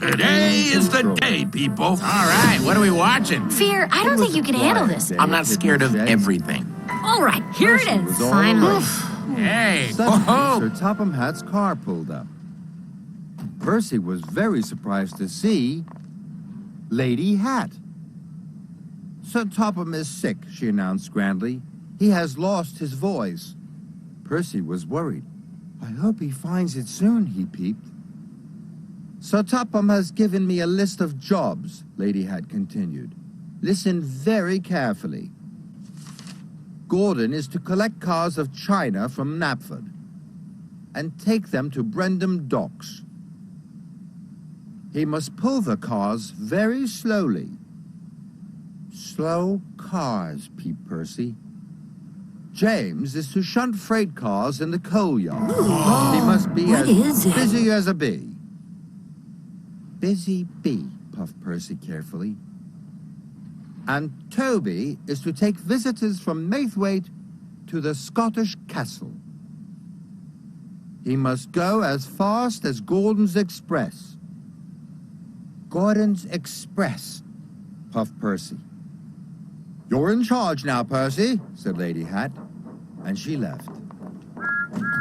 Today is the day, people. All right, what are we watching? Fear, I don't think you can handle this. I'm not scared of everything. All right, here it Percy was is. all Finally. alone. Hey, Suddenly, whoa. Sir Topham Hatt's car pulled up. Percy was very surprised to see Lady Hat. Sir Topham is sick, she announced grandly. He has lost his voice. Percy was worried. I hope he finds it soon, he peeped. Sir Topham has given me a list of jobs, Lady Hat continued. Listen very carefully. Gordon is to collect cars of china from Knapford and take them to Brendam Docks. He must pull the cars very slowly. Slow cars, peeped Percy. James is to shunt freight cars in the coal yard. He must be What is it? busy as a bee. Busy bee, puffed Percy carefully. And Toby is to take visitors from Maithwaite to the Scottish castle. He must go as fast as Gordon's Express. Gordon's Express, puffed Percy. You're in charge now, Percy, said Lady Hat, and she left.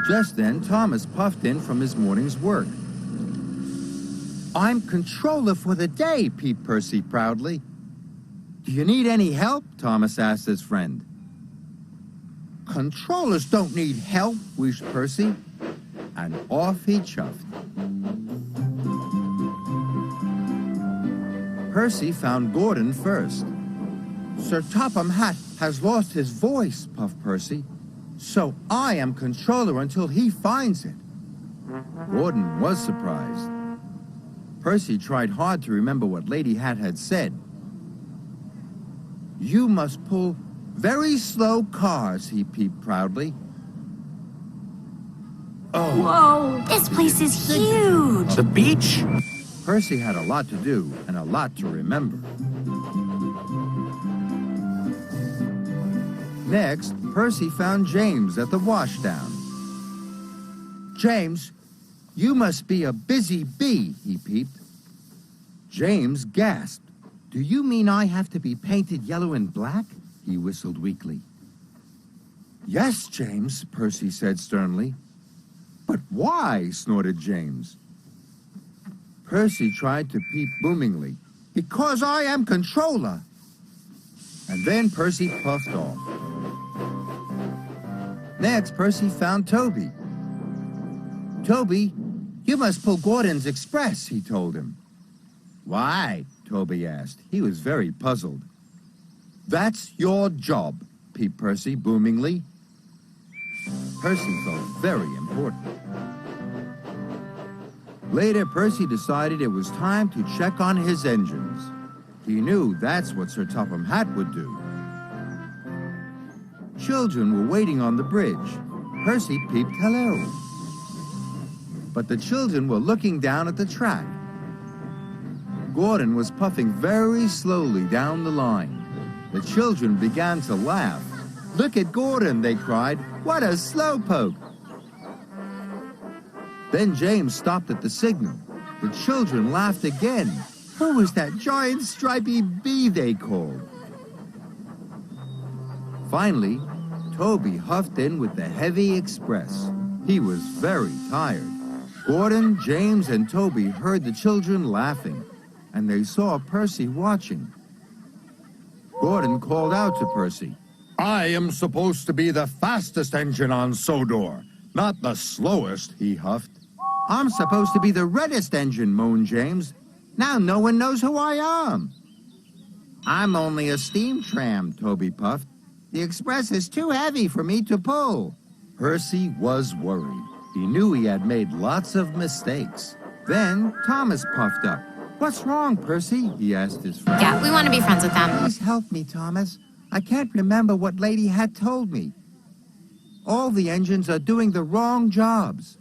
Just then, Thomas puffed in from his morning's work. I'm controller for the day, peeped Percy proudly. Do you need any help? Thomas asked his friend. Controllers don't need help, wheezed Percy, and off he chuffed. Percy found Gordon first. Sir Topham Hatt has lost his voice, puffed Percy, so I am controller until he finds it. Gordon was surprised. Percy tried hard to remember what Lady Hat had said. You must pull very slow cars, he peeped proudly. Oh, Whoa, this place is huge. The beach? Percy had a lot to do and a lot to remember. Next, Percy found James at the washdown. James, you must be a busy bee, he peeped. James gasped. Do you mean I have to be painted yellow and black? He whistled weakly. Yes, James, Percy said sternly. But why? Snorted James. Percy tried to peep boomingly. Because I am controller. And then Percy puffed off. Next, Percy found Toby. Toby, you must pull Gordon's Express, he told him. Why? Toby asked. He was very puzzled. That's your job, peeped Percy boomingly. Percy felt very important. Later, Percy decided it was time to check on his engines. He knew that's what Sir Topham Hatt would do. Children were waiting on the bridge. Percy peeped hello. But the children were looking down at the track. Gordon was puffing very slowly down the line. The children began to laugh. Look at Gordon, they cried. What a slowpoke! Then James stopped at the signal. The children laughed again. Who was that giant stripy bee they called? Finally, Toby huffed in with the heavy express. He was very tired. Gordon, James, and Toby heard the children laughing, and they saw Percy watching. Gordon called out to Percy. I am supposed to be the fastest engine on Sodor, not the slowest, he huffed. I'm supposed to be the reddest engine, moaned James. Now no one knows who I am. I'm only a steam tram, Toby puffed. The express is too heavy for me to pull. Percy was worried. He knew he had made lots of mistakes. Then Thomas puffed up. What's wrong, Percy? He asked his friend. Yeah, we want to be friends with them. Please help me, Thomas. I can't remember what Lady Hat told me. All the engines are doing the wrong jobs.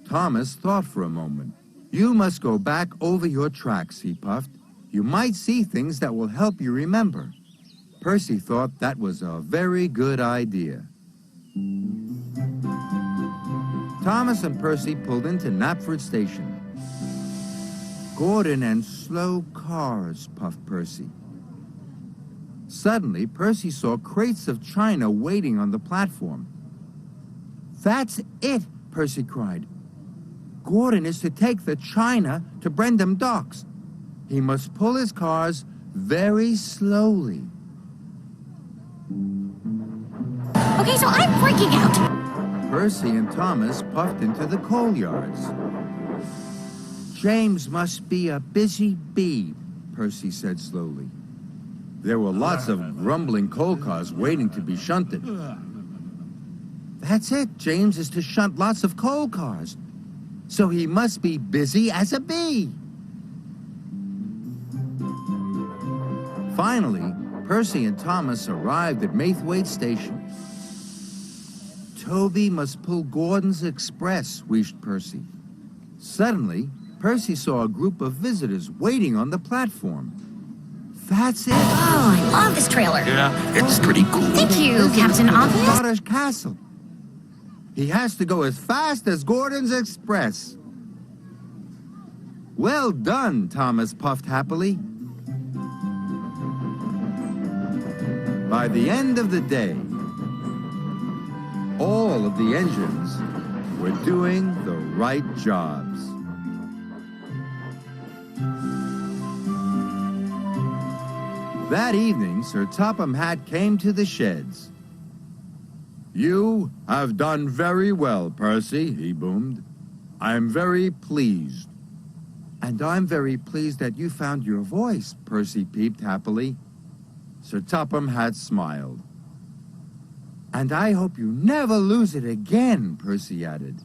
Thomas thought for a moment. You must go back over your tracks, he puffed. You might see things that will help you remember. Percy thought that was a very good idea. Thomas and Percy pulled into Knapford Station. Gordon and slow cars, puffed Percy. Suddenly, Percy saw crates of china waiting on the platform. That's it, Percy cried. Gordon is to take the china to Brendam Docks. He must pull his cars very slowly. Okay, so I'm freaking out. Percy and Thomas puffed into the coal yards. James must be a busy bee, Percy said slowly. There were lots of grumbling coal cars waiting to be shunted. That's it. James is to shunt lots of coal cars. So he must be busy as a bee. Finally, Percy and Thomas arrived at Maithwaite Station. Toby must pull Gordon's Express, wheezed Percy. Suddenly, Percy saw a group of visitors waiting on the platform. That's it. Oh, I love this trailer. Yeah, it's pretty cool. Thank you, Captain Obvious. Scottish Castle. He has to go as fast as Gordon's Express. Well done, Thomas puffed happily. By the end of the day, all of the engines were doing the right jobs. That evening, Sir Topham Hatt came to the sheds. "You have done very well, Percy," he boomed. "I'm very pleased." "And I'm very pleased that you found your voice," Percy peeped happily. Sir Topham Hatt smiled. "And I hope you never lose it again," Percy added.